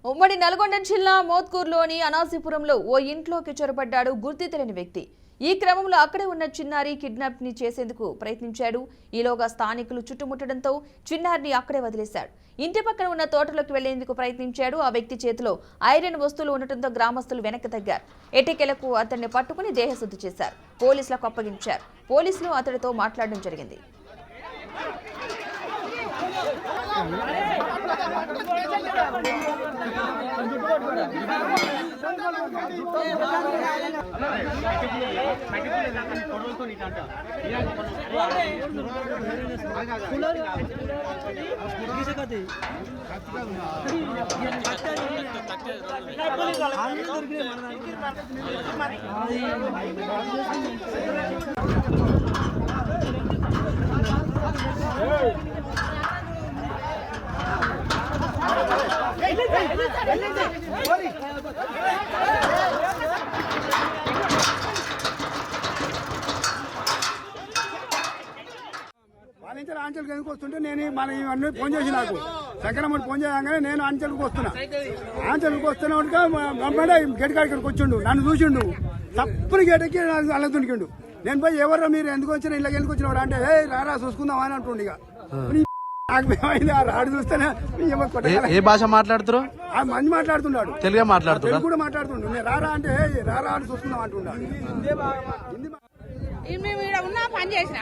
ఉమ్మడి నల్గొండ జిల్లా మోత్కూరులోని అనాసీపురంలో ఓ ఇంట్లోకి చొరబడ్డాడు గుర్తు తెలియని వ్యక్తి. ఈ క్రమంలో అక్కడే ఉన్న చిన్నారి కిడ్నాప్ ని చేసేందుకు ప్రయత్నించాడు. ఈలోగా స్థానికులు చుట్టుముట్టడంతో చిన్నారిని అక్కడే వదిలేశాడు. ఇంటి పక్కన ఉన్న తోటలోకి వెళ్లేందుకు ప్రయత్నించాడు. ఆ వ్యక్తి చేతిలో ఐరన్ వస్తువులు ఉండటంతో గ్రామస్తులు వెనక్కి తగ్గారు. ఎటకేలకు అతన్ని పట్టుకుని దేహశుద్ధి చేశారు. పోలీసులకు అప్పగించారు. పోలీసులు అతడితో మాట్లాడడం జరిగింది. ఆంచల్కి ఎందుకు వస్తుంటే నేను మన ఇవన్నీ ఫోన్ చేసి నాకు శంకరమ్మని ఫోన్ చేయగానే నేను ఆంచల్కి వస్తున్నా. ఆంచల్కి వస్తున్నా గమ్మడే గేట్ కాడికి వచ్చిండు, నన్ను చూసిండు, తప్పుని గేటెక్కి అలా దునికిండు. నేను పోయి ఎవరో మీరు ఎందుకు వచ్చినా ఇళ్ళకి ఎందుకు వచ్చినవారు అంటే రారా చూసుకుందాం అని అంటుండు. ఇక నాకు మేమైంది ఆ రాడు చూస్తేనే ఏ భాష మాట్లాడుతారు? మంది మాట్లాడుతున్నాడు, తెలుగు మాట్లాడుతున్నాడు, తెలుగు కూడా మాట్లాడుతుండు. నేను రారా అంటే రారా అని చూసుకుందాం అంటున్నాడు. మేము ఇక్కడ ఉన్నా పని చేసిన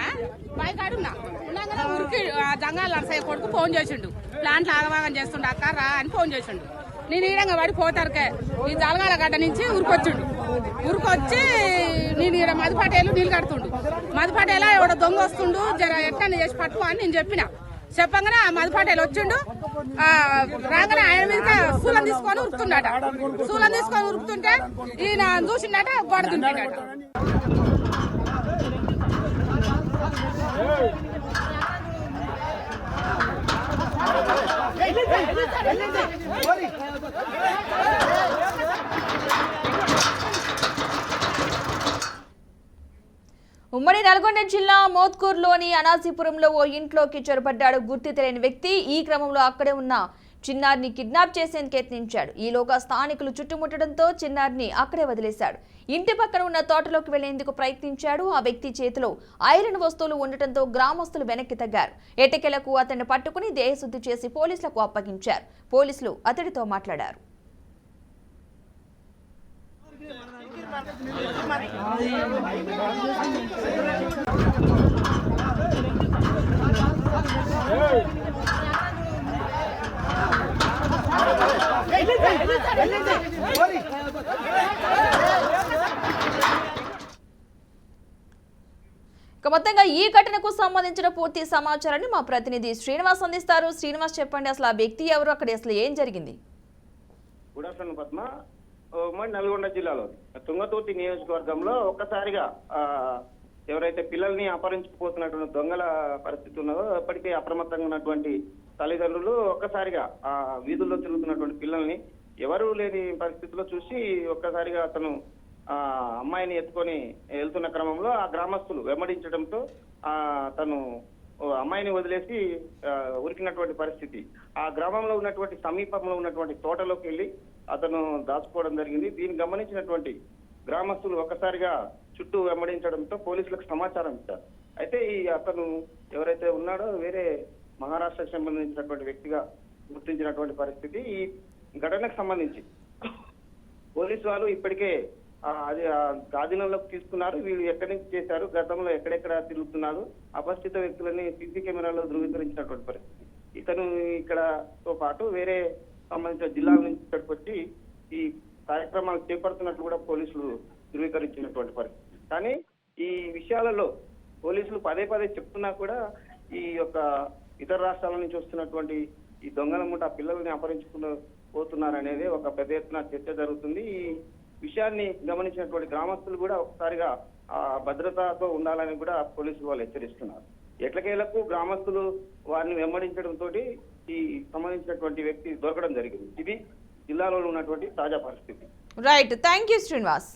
బయకాడు ఉన్నాగానే ఊరికి జంగాల నర్సయ్య కొడుకు ఫోన్ చేసిండు. ప్లాంట్లు ఆగవాగం చేస్తుండ అక్క రా అని ఫోన్ చేసిండు. నేను ఈడంగా పడి పోతారుకే ఈ జలగాల గడ్డ నుంచి ఉరికొచ్చిండు. ఉరికొచ్చి నేను ఇక్కడ మధుపాటేలు నీళ్ళు కడుతుండు. మధుపాటేలా ఎవడో దొంగ వస్తుండు, జర ఎట్లా చేసి పట్టుకో అని నేను చెప్పంగానే ఆ మధుపాటేలు వచ్చిండు. రాగానే ఆయన మీద శూలం తీసుకొని ఉరుకుతుండట. శూలం తీసుకొని ఉరుకుతుంటే ఈయన చూసిండట, గోడ దింపిండట. ఉమ్మడి నల్గొండ జిల్లా మోత్కూరులోని అనాసీపురంలో ఓ ఇంట్లోకి చొరబడ్డాడు గుర్తు తెలియని వ్యక్తి. ఈ క్రమంలో అక్కడే ఉన్న చిన్నారిని కిడ్నాప్ చేసేందుకు యత్నించాడు. ఈలోగా స్థానికులు చుట్టుముట్టడంతో చిన్నారిని అక్కడే వదిలేశాడు. ఇంటి పక్కన ఉన్న తోటలోకి వెళ్లేందుకు ప్రయత్నించాడు. ఆ వ్యక్తి చేతిలో ఐరన్ వస్తువులు ఉండటంతో గ్రామస్తులు వెనక్కి తగ్గారు. ఎటకెలకు అతన్ని పట్టుకుని దేహశుద్ధి చేసి పోలీసులకు అప్పగించారు. పోలీసులు అతడితో మాట్లాడారు. మొత్తంగా ఈ ఘటనకు సంబంధించిన పూర్తి సమాచారాన్ని మా ప్రతినిధి శ్రీనివాస్ అందిస్తారు. శ్రీనివాస్, చెప్పండి, అసలు ఆ వ్యక్తి ఎవరు, అక్కడ అసలు ఏం జరిగింది? Good afternoon Padma. ఉమ్మడి నల్గొండ జిల్లాలో తుంగతుర్తి నియోజకవర్గంలో ఒక్కసారిగా ఎవరైతే పిల్లల్ని అపహరించుకుపోతున్నటువంటి దొంగల పరిస్థితి ఉన్నదో ఎప్పటికీ అప్రమత్తంగా ఉన్నటువంటి తల్లిదండ్రులు ఒక్కసారిగా ఆ వీధుల్లో తిరుగుతున్నటువంటి పిల్లల్ని ఎవరు లేని పరిస్థితిలో చూసి ఒక్కసారిగా అతను అమ్మాయిని ఎత్తుకొని వెళ్తున్న క్రమంలో ఆ గ్రామస్తులు వెంబడించడంతో తను అమ్మాయిని వదిలేసి ఉరికినటువంటి పరిస్థితి. ఆ గ్రామంలో ఉన్నటువంటి సమీపంలో ఉన్నటువంటి తోటలోకి వెళ్ళి అతను దాచుకోవడం జరిగింది. దీన్ని గమనించినటువంటి గ్రామస్తులు ఒక్కసారిగా చుట్టూ వెంబడించడంతో పోలీసులకు సమాచారం ఇచ్చారు. అయితే ఈ అతను ఎవరైతే ఉన్నాడో వేరే మహారాష్ట్రకు సంబంధించినటువంటి వ్యక్తిగా గుర్తించినటువంటి పరిస్థితి. ఈ ఘటనకు సంబంధించి పోలీసు వాళ్ళు ఇప్పటికే అది ఆధీనంలోకి తీసుకున్నారు. వీళ్ళు ఎక్కడి నుంచి చేశారు, గతంలో ఎక్కడెక్కడ తిరుగుతున్నారు, అపరిచిత వ్యక్తులని సీసీ కెమెరాలో ధృవీకరించినటువంటి పరిస్థితి. ఇతను ఇక్కడతో పాటు వేరే సంబంధించిన జిల్లాల నుంచి ఇక్కడికి వచ్చి ఈ కార్యక్రమాలు చేపడుతున్నట్లు కూడా పోలీసులు ధృవీకరించినటువంటి పరిస్థితి. కానీ ఈ విషయాలలో పోలీసులు పదే పదే చెప్తున్నా కూడా ఈ యొక్క ఇతర రాష్ట్రాల నుంచి వస్తున్నటువంటి ఈ దొంగల ముఠ పిల్లల్ని అపహరించుకుని పోతున్నారు అనేది ఒక పెద్ద ఎత్తున చర్చ జరుగుతుంది. ఈ విషయాన్ని గమనించినటువంటి గ్రామస్తులు కూడా ఒకసారిగా భద్రతతో ఉండాలని కూడా పోలీసులు వాళ్ళు హెచ్చరిస్తున్నారు. ఎట్లకేలకు గ్రామస్తులు వారిని వెంబడించడంతో ఈ సంబంధించినటువంటి వ్యక్తి దొరకడం జరిగింది. ఇది జిల్లాలో ఉన్నటువంటి తాజా పరిస్థితి. Right, thank you Srinivas.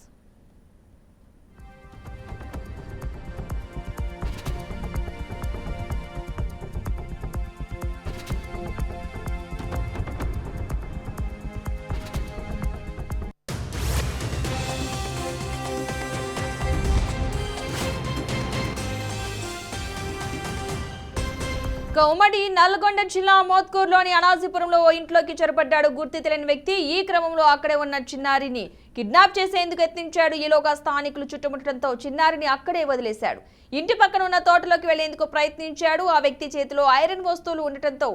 ఇక ఉమ్మడి నల్గొండ జిల్లా మోత్కూరులోని అనాజీపురంలో ఓ ఇంట్లోకి చొరబడ్డాడు గుర్తు తెలియని వ్యక్తి. ఈ క్రమంలో అక్కడే ఉన్న చిన్నారిని కిడ్నాప్ చేసేందుకు యత్నించాడు. ఈలోగా స్థానికులు చుట్టుముట్టడంతో చిన్నారిని అక్కడే వదిలేశాడు. ఇంటి పక్కన ఉన్న తోటలోకి వెళ్లేందుకు ప్రయత్నించాడు. ఆ వ్యక్తి చేతిలో ఐరన్ వస్తువులు ఉండటంతో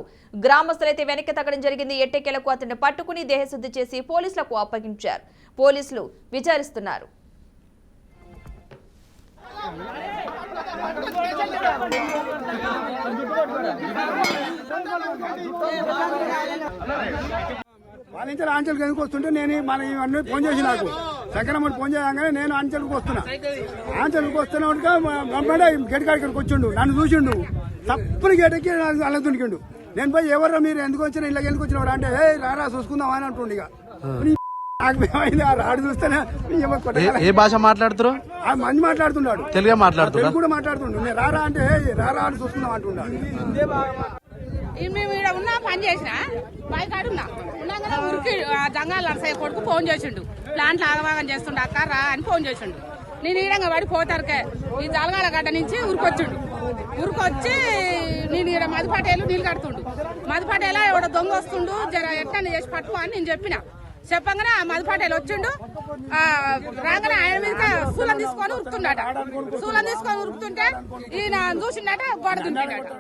గ్రామస్తులైతే వెనక్కి తగ్గడం జరిగింది. ఎట్టకేలకు అతన్ని పట్టుకుని దేహశుద్ధి చేసి పోలీసులకు అప్పగించారు. పోలీసులు విచారిస్తున్నారు. వాళ్ళ నుంచి ఆంచల్కి ఎందుకు వస్తుంటే నేను మన ఇవన్నీ ఫోన్ చేసి నాకు శంకరమ్మని ఫోన్ చేయగానే నేను ఆంచల్కి వస్తున్నా. ఆంచల్కి వస్తున్నా వెంబడే గేట్ కాడికి వచ్చిండు. నన్ను చూసిండు. తప్పని గేటెక్కి అలా దునికిండు. నేను పోయి ఎవరు మీరు ఎందుకు వచ్చినా ఇళ్ళకి ఎందుకు వచ్చినవారు అంటే రారా చూసుకుందాం అని అంటుండే. ఇక నాకు మేమైంది రాడు చూస్తేనే ఏ భాష మాట్లాడుతారు? మంది మాట్లాడుతున్నాడు. తెలుగే మాట్లాడుతున్నాడు. తెలుగు కూడా మాట్లాడుతుండు. నేను రారా అంటే రారా అని చూసుకుందాం అంటున్నాడు. మేము ఇక్కడ ఉన్నా పని చేసిన బయకాడు ఉన్నాగానే ఉరికి జంగాల నరసయ్య కొడుకు ఫోన్ చేసిండు. ప్లాంట్లు ఆగవాగం చేస్తుండ అక్క రా అని ఫోన్ చేసిండు. నేను ఈడంగా పడి పోతారుకే ఈ జలగాల గడ్డ నుంచి ఉరికొచ్చిండు. ఉరికొచ్చి నేను ఇక్కడ మధుపాటేలు నీళ్ళు కడుతుండు. మధుపాటేలా ఎవడో దొంగ వస్తుండు జర ఎట్లా చేసి పట్టుకో అని నేను చెప్పగానే ఆ మధుపాటేలు వచ్చిండు. రాగానే ఆయన మీద శూలం తీసుకొని ఉరుకుతుండట. శూలం తీసుకొని ఉరుకుతుంటే ఈయన చూసిండట గోడ దుంకిండట.